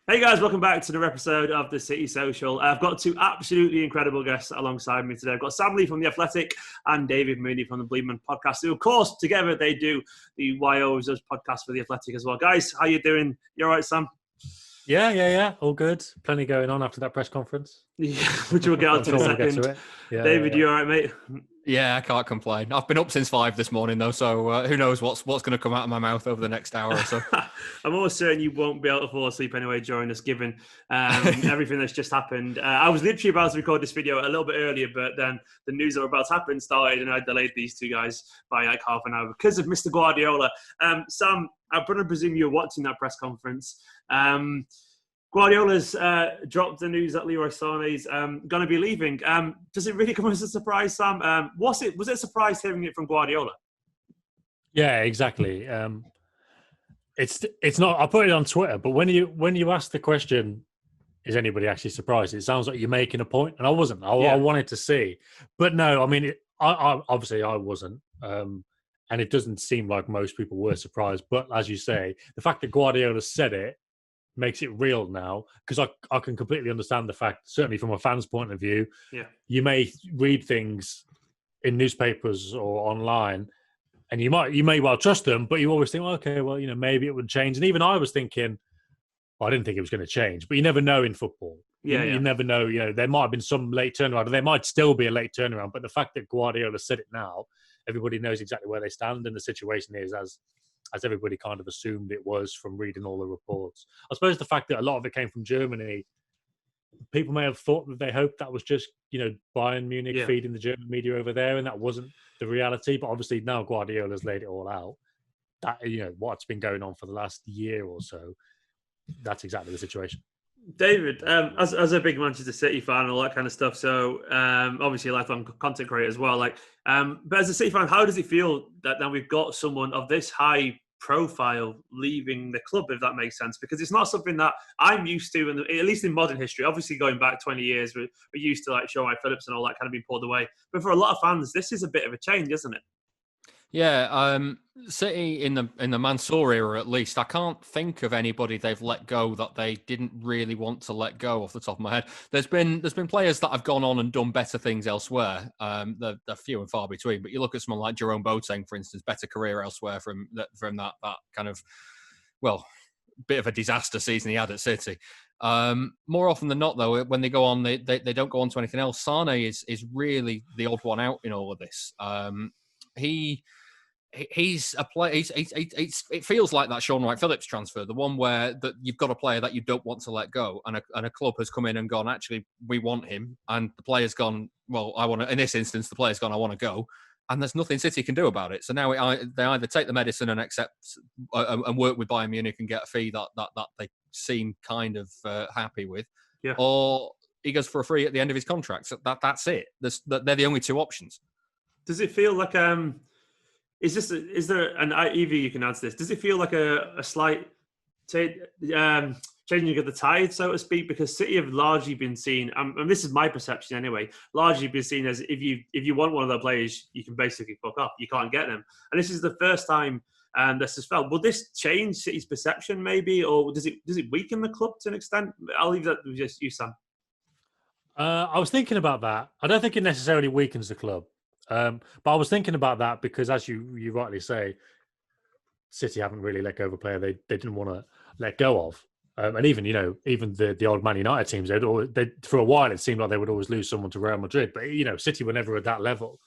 Hey guys, welcome back to another episode of the City Social. I've got two absolutely incredible guests alongside me today. I've got Sam Lee from The Athletic and David Mooney from the Bleedman podcast. Who, of course, together they do the YO's podcast for The Athletic as well. Guys, how you doing? You all right, Sam? Yeah. All good. Plenty going on after that press conference. Yeah, which we'll get on to in a second. David, you all right, mate? Yeah, I can't complain. I've been up since 5 this morning, though, so who knows what's going to come out of my mouth over the next hour or so. I'm almost certain you won't be able to fall asleep anyway during this, given everything that's just happened. I was literally about to record this video a little bit earlier, but then the news that were about to happen started, and I delayed these two guys by like half an hour because of Mr. Guardiola. Sam, I'm going to presume you're watching that press conference. Guardiola's dropped the news that Leroy Sane is going to be leaving. Does it really come as a surprise, Sam? Was it a surprise hearing it from Guardiola? Yeah, exactly. It's not. I put it on Twitter, but when you ask the question, is anybody actually surprised? It sounds like you're making a point, and I wasn't. I wanted to see, but no. I mean, I obviously I wasn't, and it doesn't seem like most people were surprised. But as you say, the fact that Guardiola said it makes it real now, because I can completely understand the fact, certainly from a fan's point of view, you may read things in newspapers or online and you may well trust them, but you always think, okay, well, maybe it would change. And even I was thinking, well, I didn't think it was going to change, but you never know in football. You never know, there might have been some late turnaround, or there might still be a late turnaround, but the fact that Guardiola said it now, everybody knows exactly where they stand, and the situation is as everybody kind of assumed it was from reading all the reports. I suppose the fact that a lot of it came from Germany, people may have thought that they hoped that was just, Bayern Munich feeding the German media over there, and that wasn't the reality. But obviously now Guardiola's laid it all out. That, what's been going on for the last year or so, that's exactly the situation. David, as a big Manchester City fan and all that kind of stuff, so obviously a lifelong content creator as well. But as a City fan, how does it feel that now we've got someone of this high profile leaving the club, if that makes sense? Because it's not something that I'm used to, and at least in modern history. Obviously, going back 20 years, we're used to like Shawn Phillips and all that kind of being pulled away. But for a lot of fans, this is a bit of a change, isn't it? Yeah, City in the Mansour era, at least, I can't think of anybody they've let go that they didn't really want to let go off the top of my head. There's been players that have gone on and done better things elsewhere. They're few and far between. But you look at someone like Jerome Boateng, for instance, better career elsewhere from that kind of, well, bit of a disaster season he had at City. More often than not, though, when they go on, they don't go on to anything else. Sane is really the odd one out in all of this. He's a player. It feels like that Shawn Phillips transfer, the one where that you've got a player that you don't want to let go, and a club has come in and gone, actually, we want him, and the player's gone, well, I want to. In this instance, the player's gone, I want to go, and there's nothing City can do about it. So now they either take the medicine and accept and work with Bayern Munich and get a fee that they seem kind of happy with, or he goes for a free at the end of his contract. So that's it. They're the only two options. Does it feel like is there, and Evie, you can answer this, does it feel like a slight changing of the tide, so to speak? Because City have largely been seen, and this is my perception anyway, largely been seen as if you want one of their players, you can basically fuck off. You can't get them. And this is the first time this has felt. Will this change City's perception maybe, or does it weaken the club to an extent? I'll leave that with just you, Sam. I was thinking about that. I don't think it necessarily weakens the club. But I was thinking about that because, as you rightly say, City haven't really let go of a player they didn't want to let go of. And even the old Man United teams, they for a while it seemed like they would always lose someone to Real Madrid. But City were never at that level.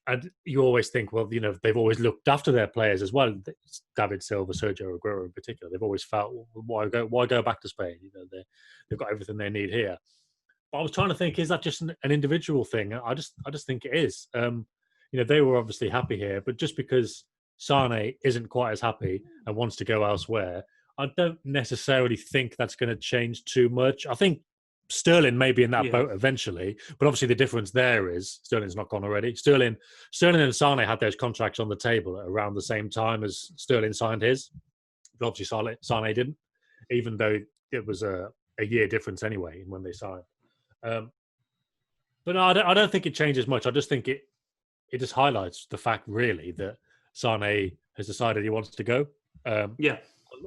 And you always think, well, they've always looked after their players as well. David Silva, Sergio Aguero in particular, they've always felt, well, why go back to Spain? They've got everything they need here. I was trying to think, is that just an individual thing? I just think it is. They were obviously happy here, but just because Sane isn't quite as happy and wants to go elsewhere, I don't necessarily think that's going to change too much. I think Sterling may be in that boat eventually, but obviously the difference there is Sterling's not gone already. Sterling and Sane had those contracts on the table at around the same time as Sterling signed his, but obviously Sane didn't, even though it was a year difference anyway when they signed. But no, I don't think it changes much. I just think it just highlights the fact, really, that Sane has decided he wants to go. I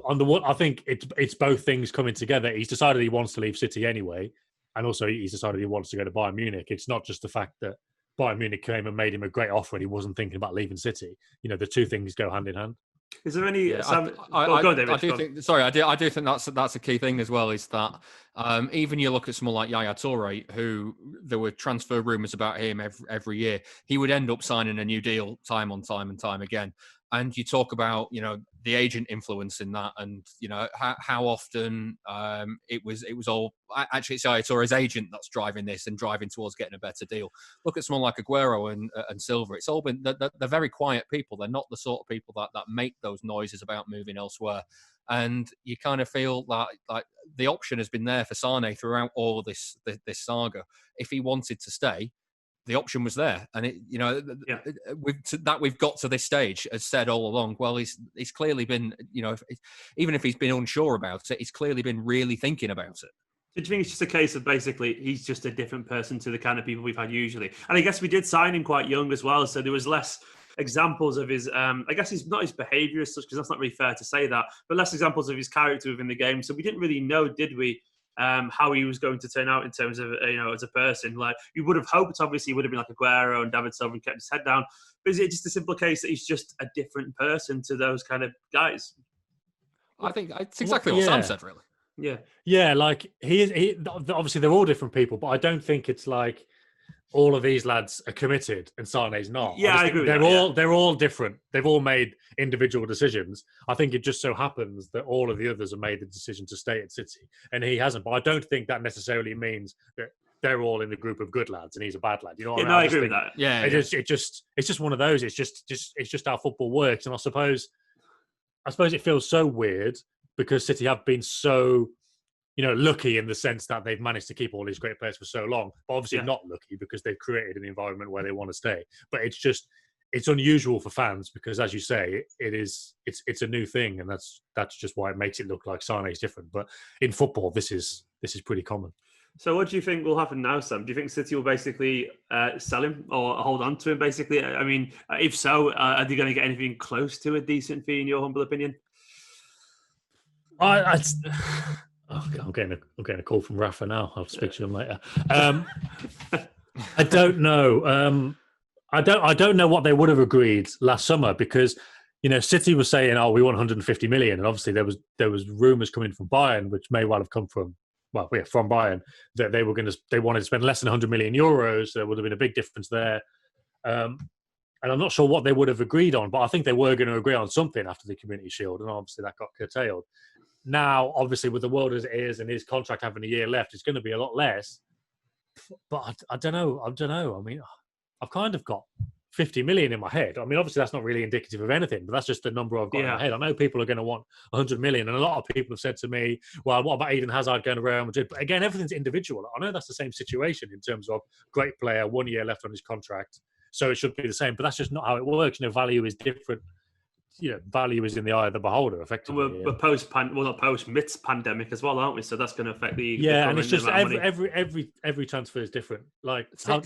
on the one, I think it's both things coming together. He's decided he wants to leave City anyway, and also he's decided he wants to go to Bayern Munich. It's not just the fact that Bayern Munich came and made him a great offer and he wasn't thinking about leaving City. You know, the two things go hand in hand. Is there any? Yeah, Sam, I go on, David. do think. Sorry, I do think that's a key thing as well. Is that even you look at someone like Yaya Toure, who there were transfer rumours about him every year. He would end up signing a new deal time and time again. And you talk about, you know, the agent influence in that, and you know how often it was all actually it's Yaya Toure's agent that's driving this and driving towards getting a better deal. Look at someone like Aguero and Silva. It's all been they're very quiet people. They're not the sort of people that make those noises about moving elsewhere. And you kind of feel that like the option has been there for Sane throughout all this saga. If he wanted to stay, the option was there, and we've got to this stage, as said all along. Well, he's clearly been, you know, even if he's been unsure about it, he's clearly been really thinking about it. Do you think it's just a case of basically he's just a different person to the kind of people we've had usually? And I guess we did sign him quite young as well, so there was less examples of his. I guess he's not his behaviour as such, because that's not really fair to say that, but less examples of his character within the game. So we didn't really know, did we? How he was going to turn out in terms of, you know, as a person. Like, you would have hoped, obviously, he would have been like Aguero and David Silva and kept his head down. But is it just a simple case that he's just a different person to those kind of guys? I think it's exactly what Sam said, really. Yeah, like he obviously they're all different people, but I don't think it's like all of these lads are committed and Sane's not. Yeah, I agree with that. They're all different. They've all made individual decisions. I think it just so happens that all of the others have made the decision to stay at City and he hasn't. But I don't think that necessarily means that they're all in the group of good lads and he's a bad lad. You know what I mean? No, I agree with that. Yeah, it's just one of those. It's just how football works. And I suppose it feels so weird because City have been so, you know, lucky in the sense that they've managed to keep all these great players for so long, but obviously not lucky because they've created an environment where they want to stay. But it's unusual for fans because, as you say, it's a new thing, and that's just why it makes it look like Sane is different. But in football, this is pretty common. So, what do you think will happen now, Sam? Do you think City will basically sell him or hold on to him? Basically, I mean, if so, are they going to get anything close to a decent fee, in your humble opinion? I'm getting a call from Rafa now. I'll speak to him later. I don't know. I don't know what they would have agreed last summer because, you know, City was saying, "Oh, we want 150 million," and obviously there was rumours coming from Bayern, which may well have come from Bayern, that they wanted to spend less than 100 million euros. So there would have been a big difference there. And I'm not sure what they would have agreed on, but I think they were going to agree on something after the Community Shield, and obviously that got curtailed. Now, obviously, with the world as it is and his contract having a year left, it's going to be a lot less. But I don't know. I mean, I've kind of got 50 million in my head. I mean, obviously, that's not really indicative of anything, but that's just the number I've got in my head. I know people are going to want 100 million, and a lot of people have said to me, well, what about Eden Hazard going to Real Madrid? But again, everything's individual. I know that's the same situation in terms of great player, 1 year left on his contract, so it should be the same, but that's just not how it works. You know, value is different. You know, value is in the eye of the beholder, effectively. We're not post pandemic as well, aren't we? So that's going to affect the and it's just every transfer is different. Like by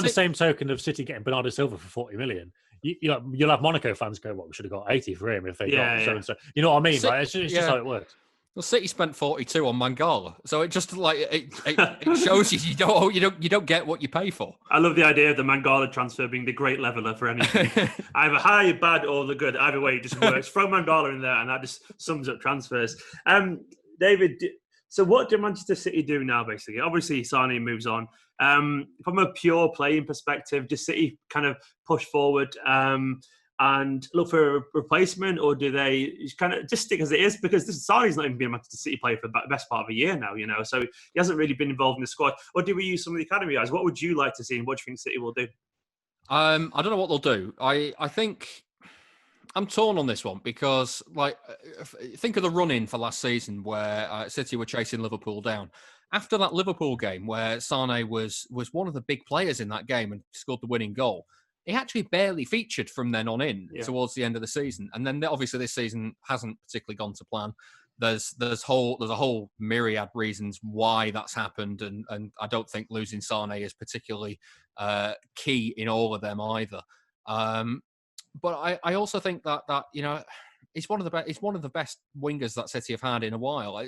the same token of City getting Bernardo Silva for 40 million, you'll have Monaco fans go, "Well, we should have got 80 for him if they got so and so." You know what I mean? Like, it's just how it works. Well, City spent 42 on Mangala, so it just like it shows you don't get what you pay for. I love the idea of the Mangala transfer being the great leveler for anything, either high, bad, or the good. Either way, it just works. Throw Mangala in there, and that just sums up transfers. David, so what do Manchester City do now? Basically, obviously, Sane moves on. From a pure playing perspective, does City kind of push forward? And look for a replacement, or do they kind of just stick as it is? Because Sane's not even been a Manchester City player for the best part of a year now, you know, so he hasn't really been involved in the squad. Or do we use some of the academy guys? What would you like to see, and what do you think City will do? I don't know what they'll do. I think I'm torn on this one because, like, think of the run-in for last season where City were chasing Liverpool down. After that Liverpool game where Sane was one of the big players in that game and scored the winning goal, he actually barely featured from then on in towards the end of the season. And then obviously this season hasn't particularly gone to plan. There's a whole myriad reasons why that's happened. And I don't think losing Sane is particularly key in all of them either. But I also think that, you know, he's one of the best wingers that City have had in a while.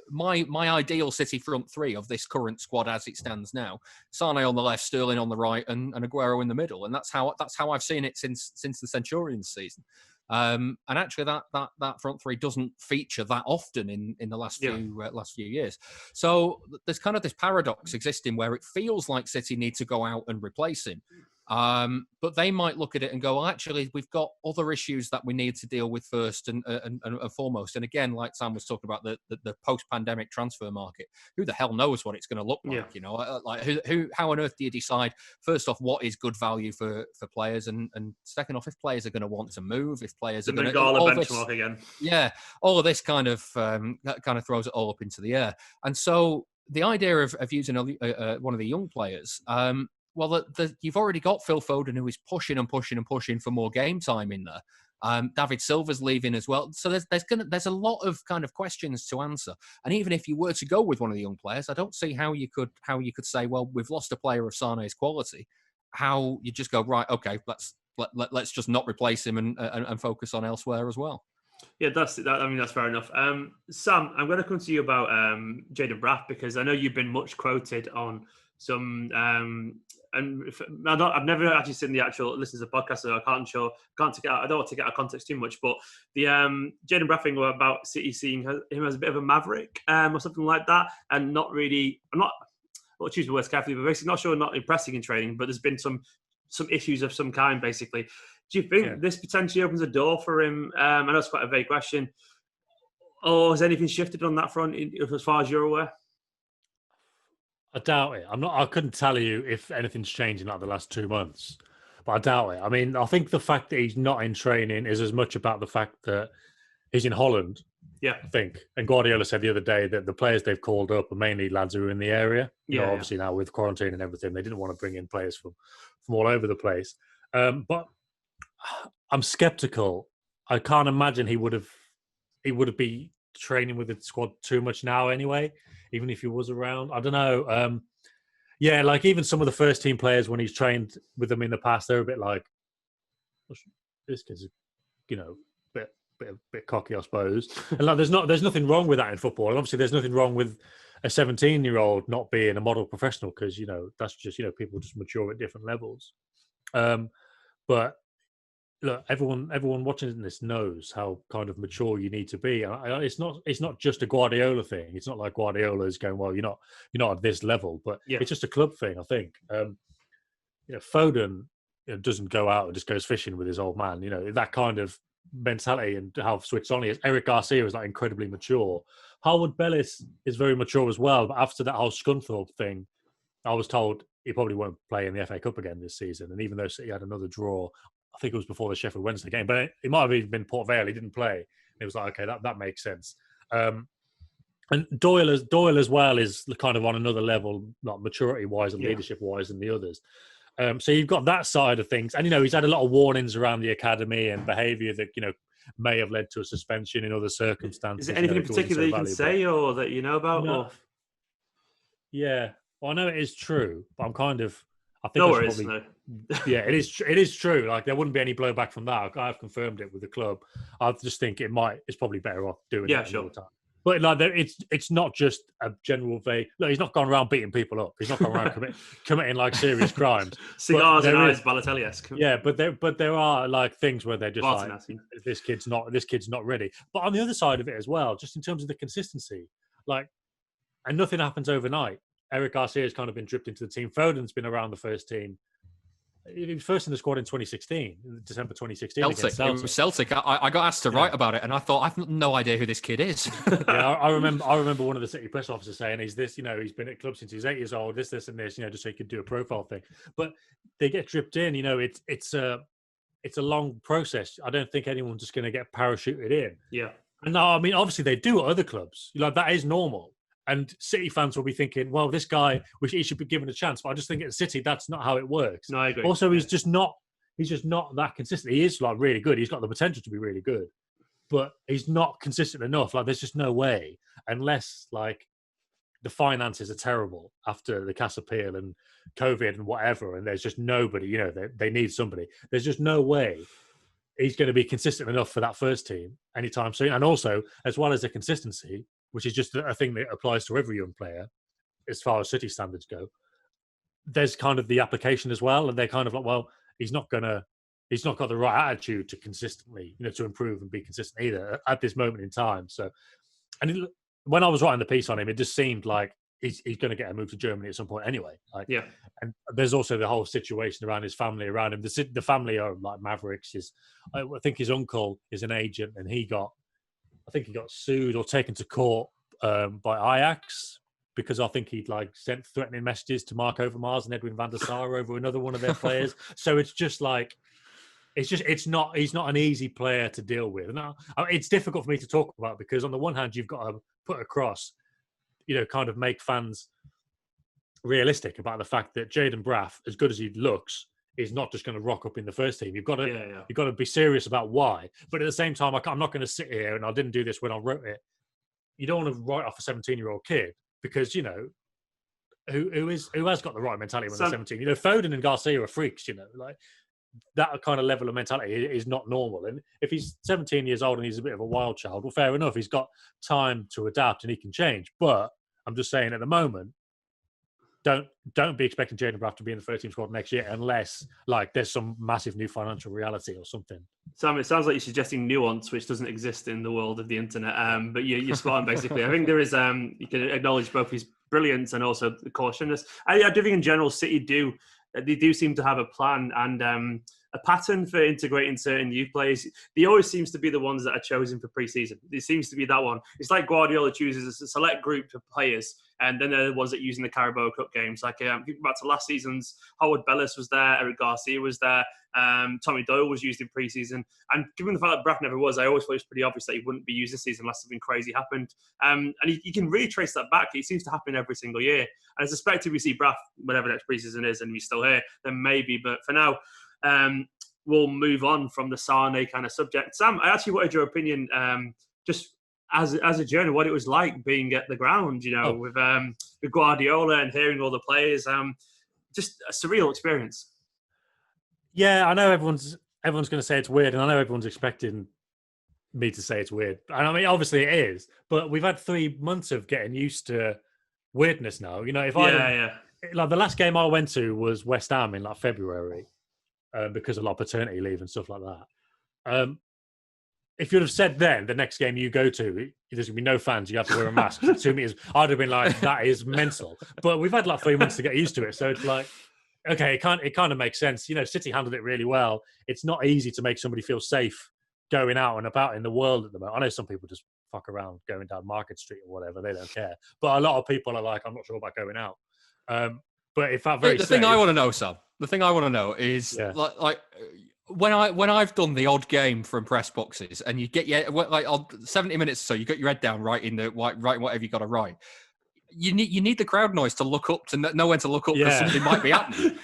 My ideal City front three of this current squad as it stands now: Sane on the left, Sterling on the right, and Aguero in the middle. And that's how I've seen it since the Centurions season. And actually, that front three doesn't feature that often in the last few years. So there's kind of this paradox existing where it feels like City need to go out and replace him. But they might look at it and go, well, actually, we've got other issues that we need to deal with first and foremost. And again, like Sam was talking about the post-pandemic transfer market, who the hell knows what it's going to look like? You know, like how on earth do you decide, first off, what is good value for players, and second off, if players are going to want to move, if players are going to benchmark again. Yeah, all of this kind of throws it all up into the air. And so the idea of using one of the young players. Well, you've already got Phil Foden, who is pushing and pushing and pushing for more game time in there. David Silva's leaving as well. So there's a lot of kind of questions to answer. And even if you were to go with one of the young players, I don't see how you could say, well, we've lost a player of Sane's quality. How you just go, right, okay, let's just not replace him and focus on elsewhere as well. Yeah, that's fair enough. Sam, I'm going to come to you about Jayden Braff, because I know you've been much quoted on some, and I've never actually seen the actual listen to the podcast, so I don't want to get out of context too much. But the Jayden Braff thing about City seeing him as a bit of a maverick or something like that, and not really. I'll choose the words carefully, but basically not impressing in training. But there's been some issues of some kind, basically. Do you think this potentially opens a door for him? I know it's quite a vague question. Or has anything shifted on that front as far as you're aware? I doubt it. I couldn't tell you if anything's changed in like the last 2 months, but I doubt it. I mean, I think the fact that he's not in training is as much about the fact that he's in Holland. Yeah, I think. And Guardiola said the other day that the players they've called up are mainly lads who are in the area. Obviously now with quarantine and everything, they didn't want to bring in players from all over the place. But I'm skeptical. I can't imagine he would be training with the squad too much now anyway, even if he was around. I don't know. Like even some of the first team players, when he's trained with them in the past, they're a bit like, this kid's, bit cocky, I suppose. And like, there's nothing wrong with that in football. And obviously there's nothing wrong with a 17-year-old not being a model professional, because, that's just, people just mature at different levels. But look, everyone watching this knows how kind of mature you need to be. It's not just a Guardiola thing. It's not like Guardiola is going, well, you're not at this level, but it's just a club thing, I think. Foden doesn't go out and just goes fishing with his old man. That kind of mentality and how switched on he is. Eric Garcia is like incredibly mature. Harwood Bellis is very mature as well. But after that whole Scunthorpe thing, I was told he probably won't play in the FA Cup again this season. And even though City had another draw, I think it was before the Sheffield Wednesday game, but it might have even been Port Vale. He didn't play. It was like, okay, that makes sense. And Doyle as well is kind of on another level, not maturity-wise and leadership-wise than the others. So you've got that side of things. And, he's had a lot of warnings around the academy and behaviour that, may have led to a suspension in other circumstances. Is there anything in particular you can say or that you know about? No. Yeah. Well, I know it is true, but I'm kind of... I think no worries, no. Yeah, it is true. Like, there wouldn't be any blowback from that. I've confirmed it with the club. I just think it's probably better off doing it sure. time. But like, it's not just a general vague. Look, he's not gone around beating people up. He's not gone around committing like serious crimes. Cigars and eyes, Balotelli-esque. Yeah, but there are like things where they're just like, this kid's not ready. But on the other side of it as well, just in terms of the consistency, like, and nothing happens overnight. Eric Garcia has kind of been dripped into the team. Foden's been around the first team. He was first in the squad in 2016, December 2016. Celtic. It was Celtic. I got asked to write about it, and I thought, I've no idea who this kid is. I remember one of the City press officers saying, he's this, he's been at club since he's 8 years old, this, and this, just so he could do a profile thing. But they get dripped in, it's a long process. I don't think anyone's just going to get parachuted in. Yeah. And no, I mean, obviously they do at other clubs. That is normal. And City fans will be thinking, well, this guy, he should be given a chance. But I just think at City, that's not how it works. No, I agree. Also, he's just not that consistent. He is like really good. He's got the potential to be really good, but he's not consistent enough. Like, there's just no way, unless like the finances are terrible after the Cas appeal and COVID and whatever, and there's just nobody. They need somebody. There's just no way he's going to be consistent enough for that first team anytime soon. And also, as well as the consistency, which is just a thing that applies to every young player, as far as City standards go, there's kind of the application as well. And they're kind of like, well, he's not got the right attitude to consistently, to improve and be consistent either at this moment in time. So, and when I was writing the piece on him, it just seemed like he's going to get a move to Germany at some point anyway. Yeah. And there's also the whole situation around his family around him. The family are like mavericks. I think his uncle is an agent, and he got sued or taken to court by Ajax because I think he'd sent threatening messages to Mark Overmars and Edwin van der Sar over another one of their players. So it's just like, he's not an easy player to deal with. And it's difficult for me to talk about because on the one hand, you've got to put across, kind of make fans realistic about the fact that Jayden Braff, as good as he looks, is not just going to rock up in the first team. You've got to be serious about why. But at the same time, I'm not going to sit here, and I didn't do this when I wrote it. You don't want to write off a 17-year-old kid because who has got the right mentality when they're 17. Foden and Garcia are freaks. That kind of level of mentality is not normal. And if he's 17 years old and he's a bit of a wild child, well, fair enough. He's got time to adapt and he can change. But I'm just saying, at the moment, don't be expecting Jayden Braff to be in the first team squad next year unless there's some massive new financial reality or something. Sam, it sounds like you're suggesting nuance, which doesn't exist in the world of the internet. But you're spot on, basically. I think there is. You can acknowledge both his brilliance and also the cautiousness. I do think in general, City do seem to have a plan and a pattern for integrating certain youth players. They always seems to be the ones that are chosen for pre-season. It seems to be that one. It's like Guardiola chooses a select group of players, and then they're the ones that use in the Carabao Cup games. Think back to last season's, Howard Bellis was there, Eric Garcia was there, Tommy Doyle was used in pre-season. And given the fact that Braff never was, I always thought it was pretty obvious that he wouldn't be used this season unless something crazy happened. And you can really trace that back. It seems to happen every single year. And I suspect if we see Braff, whatever next pre-season is, and he's still here, then maybe. But for now, we'll move on from the Sane kind of subject. Sam, I actually wanted your opinion, just as a journalist, what it was like being at the ground, with Guardiola and hearing all the players. Just a surreal experience. Yeah, I know everyone's going to say it's weird, and I know everyone's expecting me to say it's weird. And I mean, obviously it is, but we've had 3 months of getting used to weirdness now. The last game I went to was West Ham in February. Because of paternity leave and stuff like that. If you'd have said then, the next game you go to, there's going to be no fans, you have to wear a mask for 2 meters, I'd have been like, that is mental. But we've had 3 months to get used to it. So it's okay, it kind of makes sense. City handled it really well. It's not easy to make somebody feel safe going out and about in the world at the moment. I know some people just fuck around going down Market Street or whatever. They don't care. But a lot of people are I'm not sure about going out. But it felt very safe. The thing I want to know, Sam, is when I've done the odd game from press boxes and you get on 70 minutes or so, you got your head down writing whatever you got to write. You need the crowd noise to look up, to know when to look up because something might be happening.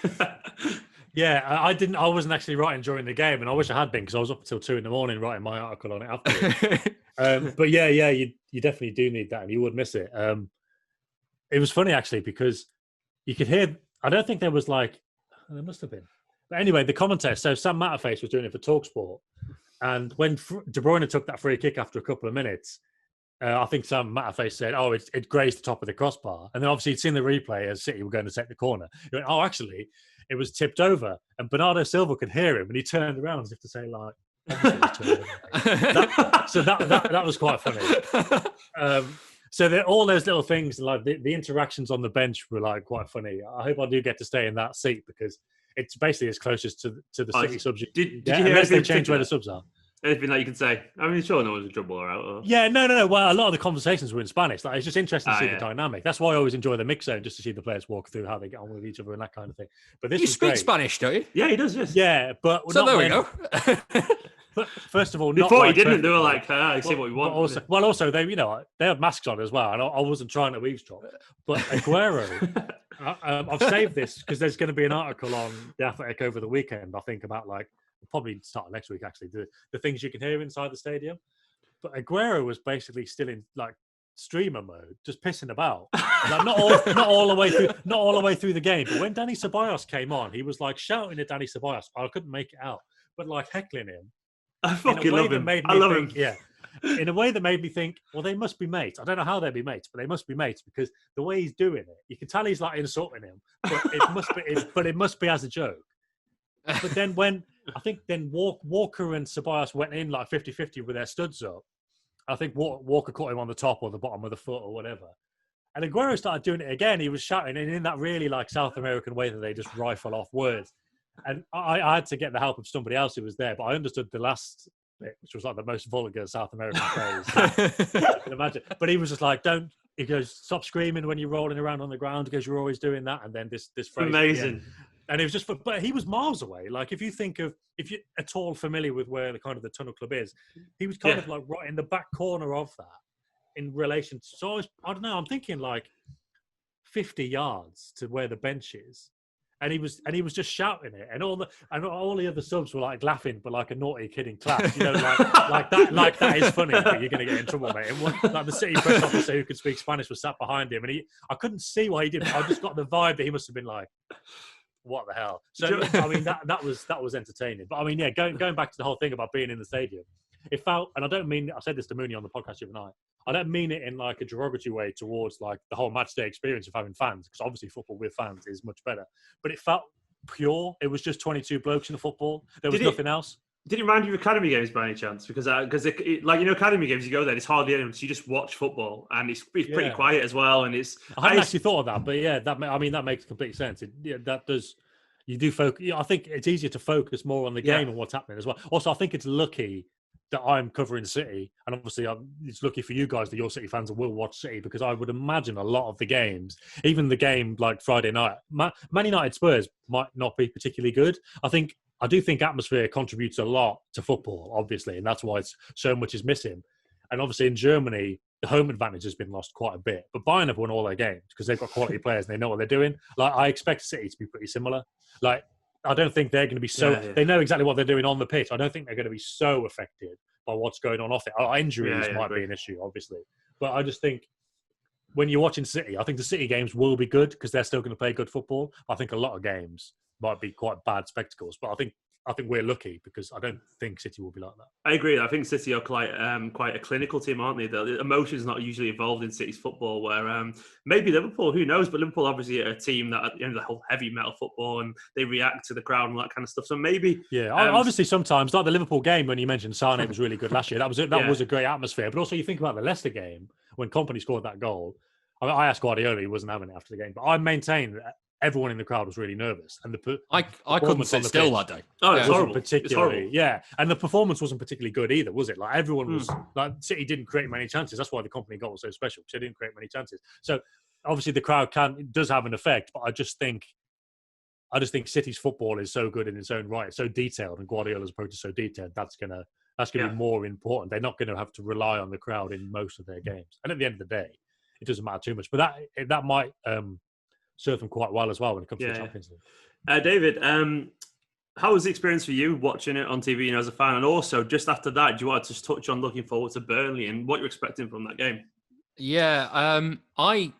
Yeah, I wasn't actually writing during the game, and I wish I had been because I was up until 2 a.m. writing my article on it afterwards. But you definitely do need that, and you would miss it. It was funny actually because you could hear. I don't think there was there must have been. But anyway, the commentator, so Sam Matterface was doing it for TalkSport. And when De Bruyne took that free kick after a couple of minutes, I think Sam Matterface said, it grazed the top of the crossbar. And then obviously he'd seen the replay as City were going to take the corner. He went, actually, it was tipped over. And Bernardo Silva could hear him and he turned around as if to say, that was quite funny. So all those little things, the interactions on the bench were quite funny. I hope I do get to stay in that seat because it's basically as closest to the City subject. Did you hear unless they change where the subs are? Anything that you can say? I mean, sure, no one's a trouble or out. Or... Yeah, no. Well, a lot of the conversations were in Spanish. It's just interesting to see the dynamic. That's why I always enjoy the mix zone, just to see the players walk through how they get on with each other and that kind of thing. But this you speak great. Spanish, don't you? Yeah, he does. Yes. Yeah, but so there we go. But first of all, before he didn't, they were I see what we want. Also, they had masks on as well, and I wasn't trying to eavesdrop. But Aguero, I've saved this because there's going to be an article on The Athletic over the weekend. I think about probably start next week actually. The things you can hear inside the stadium. But Aguero was basically still in streamer mode, just pissing about. Not all the way through the game. But when Dani Ceballos came on, he was shouting at Dani Ceballos. I couldn't make it out, but heckling him I fucking love him. I love him. Yeah. In a way that made me think, well, they must be mates. I don't know how they'd be mates, but they must be mates because the way he's doing it, you can tell he's like insulting him, but it must be as a joke. But then Walker and Ceballos went in like 50-50 with their studs up. I think Walker caught him on the top or the bottom of the foot or whatever. And Aguero started doing it again. He was shouting, and in that really like South American way that they just rifle off words. And I had to get the help of somebody else who was there, but I understood the last bit, which was like the most vulgar South American phrase I can imagine. But he was just like, he goes, stop screaming when you're rolling around on the ground because you're always doing that. And then this phrase. Amazing. And it was just, but he was miles away. Like if you're at all familiar with where the kind of the Tunnel Club is, he was kind of like right in the back corner of that in relation to, so I don't know, I'm thinking like 50 yards to where the bench is. And he was just shouting it, and all the other subs were like laughing, but like a naughty kid in class, like that is funny, but you're going to get in trouble, mate. And like the City press officer who could speak Spanish was sat behind him, and I couldn't see what he did. I just got the vibe that he must have been like, "What the hell?" So I mean, that was entertaining. But I mean, yeah, going back to the whole thing about being in the stadium, it felt, and I don't mean, I said this to Mooney on the podcast the other night, I don't mean it in like a derogatory way towards like the whole match day experience of having fans, because obviously football with fans is much better. But it felt pure. It was just 22 blokes in the football. There was nothing else. Did it remind you of academy games by any chance? Because like, academy games, you go there, it's hardly anyone, so you just watch football, and it's pretty quiet as well. And I hadn't actually thought of that, but yeah, that makes complete sense. That does. You do focus. I think it's easier to focus more on the game and what's happening as well. Also, I think it's lucky that I'm covering City, and obviously it's lucky for you guys that you're City fans and will watch City, because I would imagine a lot of the games, even the game like Friday night, Man United Spurs might not be particularly good. I do think atmosphere contributes a lot to football, obviously, and that's why so much is missing. And obviously in Germany, the home advantage has been lost quite a bit, but Bayern have won all their games because they've got quality players and they know what they're doing. Like I expect City to be pretty similar. Like I don't think they're going to be they know exactly what they're doing on the pitch. I don't think they're going to be so affected by what's going on off it. Injuries might be an issue, obviously. But I just think when you're watching City, I think the City games will be good because they're still going to play good football. I think a lot of games might be quite bad spectacles, but I think we're lucky because I don't think City will be like that. I agree. I think City are quite a clinical team, aren't they? The emotion's not usually involved in City's football, where maybe Liverpool, who knows? But Liverpool obviously are a team that, the whole heavy metal football, and they react to the crowd and that kind of stuff. So maybe... Yeah, obviously sometimes, like the Liverpool game when you mentioned Sane was really good last year. That was a great atmosphere. But also you think about the Leicester game when Kompany scored that goal. I asked Guardiola, he wasn't having it after the game, but I maintain that everyone in the crowd was really nervous, and I couldn't sit still that day. Oh, it's horrible. Particularly, yeah, and the performance wasn't particularly good either, was it? Like everyone was like, City didn't create many chances. That's why the Kompany goal was so special, because they didn't create many chances. So obviously the crowd does have an effect, but I just think City's football is so good in its own right, it's so detailed, and Guardiola's approach is so detailed. That's gonna be more important. They're not going to have to rely on the crowd in most of their games, and at the end of the day, it doesn't matter too much. But that might serve them quite well as well when it comes to the Champions League. David, how was the experience for you watching it on TV as a fan? And also, just after that, do you want to just touch on looking forward to Burnley and what you're expecting from that game? Yeah, I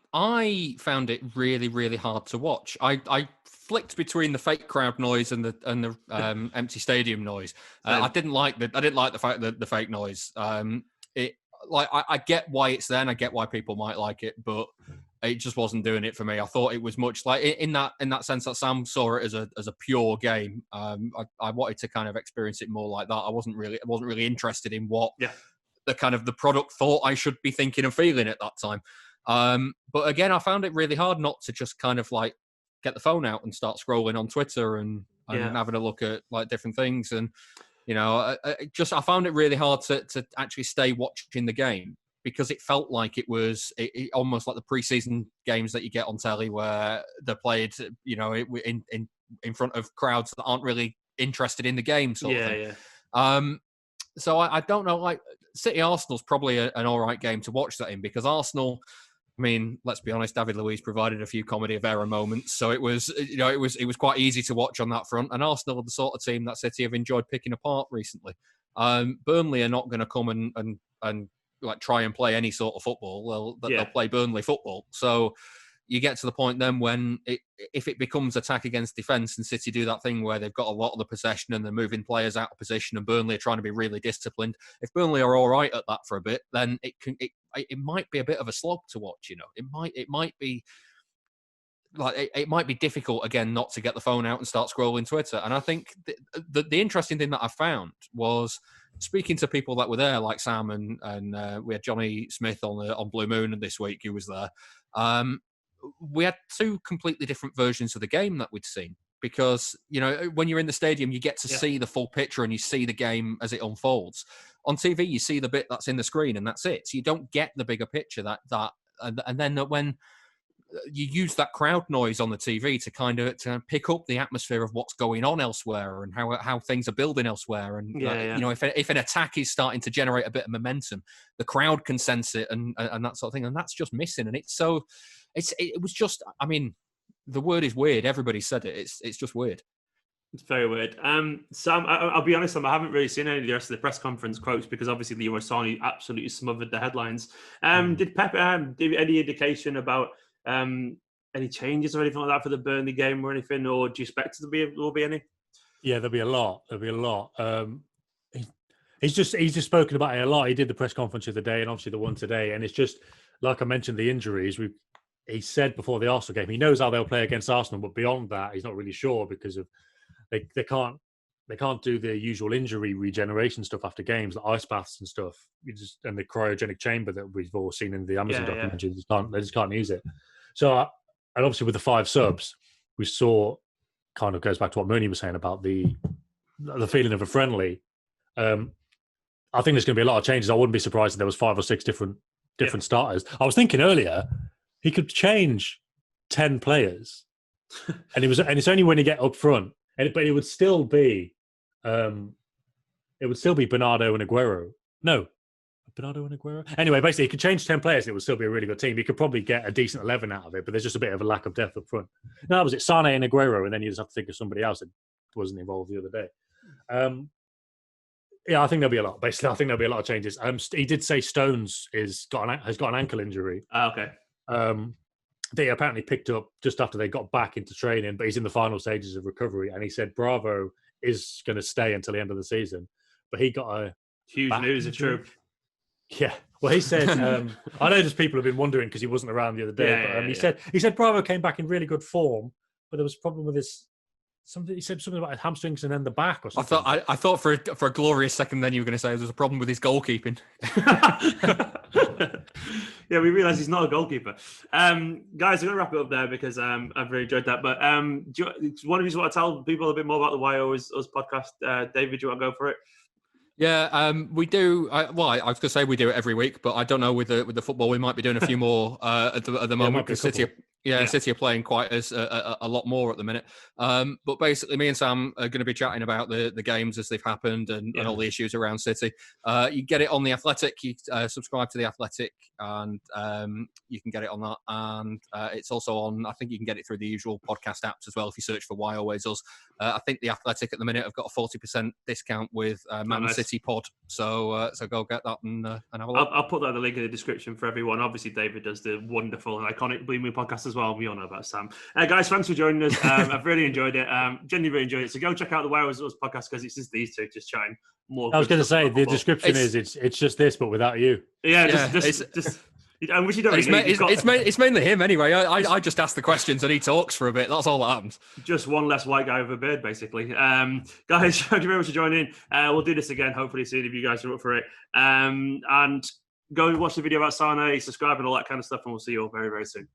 found it really, really hard to watch. I flicked between the fake crowd noise and the empty stadium noise. I didn't like the fact that the fake noise. I get why it's there and I get why people might like it, but it just wasn't doing it for me. I thought it was much like in that sense that Sam saw it as a pure game. I wanted to kind of experience it more like that. I wasn't really interested in what the kind of the product thought I should be thinking and feeling at that time. But again, I found it really hard not to just kind of like get the phone out and start scrolling on Twitter and having a look at like different things. And I found it really hard to actually stay watching the game, because it felt like it was almost like the pre-season games that you get on telly where they're played, in front of crowds that aren't really interested in the game sort of thing. Yeah. So I don't know, like City Arsenal's probably an all right game to watch that in, because Arsenal, I mean, let's be honest, David Luiz provided a few comedy of error moments, so it was quite easy to watch on that front. And Arsenal are the sort of team that City have enjoyed picking apart recently. Burnley are not going to come and like try and play any sort of football. They'll play Burnley football. So you get to the point then when if it becomes attack against defence and City do that thing where they've got a lot of the possession and they're moving players out of position and Burnley are trying to be really disciplined. If Burnley are all right at that for a bit, then it might be a bit of a slog to watch. It might be. Like it might be difficult again not to get the phone out and start scrolling Twitter. And I think the interesting thing that I found was speaking to people that were there, like Sam and we had Johnny Smith on Blue Moon this week, who was there. We had two completely different versions of the game that we'd seen because when you're in the stadium, you get to see the full picture and you see the game as it unfolds. On TV, you see the bit that's in the screen and that's it. So you don't get the bigger picture and then when you use that crowd noise on the TV to pick up the atmosphere of what's going on elsewhere and how things are building elsewhere. And if an attack is starting to generate a bit of momentum, the crowd can sense it and that sort of thing. And that's just missing. And it was just, I mean, the word is weird. Everybody said it. It's just weird. It's very weird. Sam, I'll be honest, Sam, I haven't really seen any of the rest of the press conference quotes because obviously Leroy Sane absolutely smothered the headlines. Did Pep give any indication about any changes or anything like that for the Burnley game or anything, or do you expect will be any? Yeah, there'll be a lot. He's just spoken about it a lot. He did the press conference the other day and obviously the one today, and it's just like I mentioned the injuries. He said before the Arsenal game he knows how they'll play against Arsenal, but beyond that he's not really sure because of they can't do the usual injury regeneration stuff after games, like ice baths and stuff. And the cryogenic chamber that we've all seen in the Amazon documentary. They just can't use it. So, and obviously with the 5 subs, we saw kind of goes back to what Mooney was saying about the feeling of a friendly. I think there's going to be a lot of changes. I wouldn't be surprised if there was 5 or 6 different starters. I was thinking earlier he could change 10 players, and it's only when you get up front, but it would still be Bernardo and Aguero. No. Bernardo and Aguero? Anyway, basically, he could change 10 players and it would still be a really good team. You could probably get a decent 11 out of it, but there's just a bit of a lack of depth up front. No, that was it. Sane and Aguero, and then you just have to think of somebody else that wasn't involved the other day. I think there'll be a lot. Basically, I think there'll be a lot of changes. He did say Stones has got an ankle injury. Okay. They apparently picked up just after they got back into training, but he's in the final stages of recovery. And he said Bravo is going to stay until the end of the season. But he got a huge news, it's true. Yeah. Well, he said, I know just people have been wondering because he wasn't around the other day. He said Bravo came back in really good form, but there was a problem with his. He said something about his hamstrings and then the back or something. I thought for a glorious second then you were going to say there's a problem with his goalkeeping. Yeah, we realise he's not a goalkeeper. Guys, I'm going to wrap it up there because I've really enjoyed that. But one of you want to tell people a bit more about the Why Always Us podcast? David, do you want to go for it? Yeah, we do. I was going to say we do it every week, but I don't know with the football. We might be doing a few more at the moment because City are playing quite a lot more at the minute. But basically, me and Sam are going to be chatting about the games as they've happened and all the issues around City. You get it on The Athletic. You subscribe to The Athletic and you can get it on that. And it's also on, I think you can get it through the usual podcast apps as well if you search for Why Always Us. I think The Athletic at the minute have got a 40% discount with Man City Pod. So go get that and have a look. I'll put that the link in the description for everyone. Obviously, David does the wonderful and iconic Blue Moon podcast as well. We all know about Sam. Guys, thanks for joining us. I've really enjoyed it. Genuinely really enjoyed it. So go check out the Why Always Us podcast because it's just these two just chatting more. I was going to say the description it's just this, but without you. Yeah. Just and which you don't. It's mainly him anyway. I just ask the questions and he talks for a bit. That's all that happens. Just one less white guy with a beard, basically. Guys, thank you very much for joining. We'll do this again hopefully soon if you guys are up for it. And go and watch the video about Sane, subscribe and all that kind of stuff, and we'll see you all very, very soon.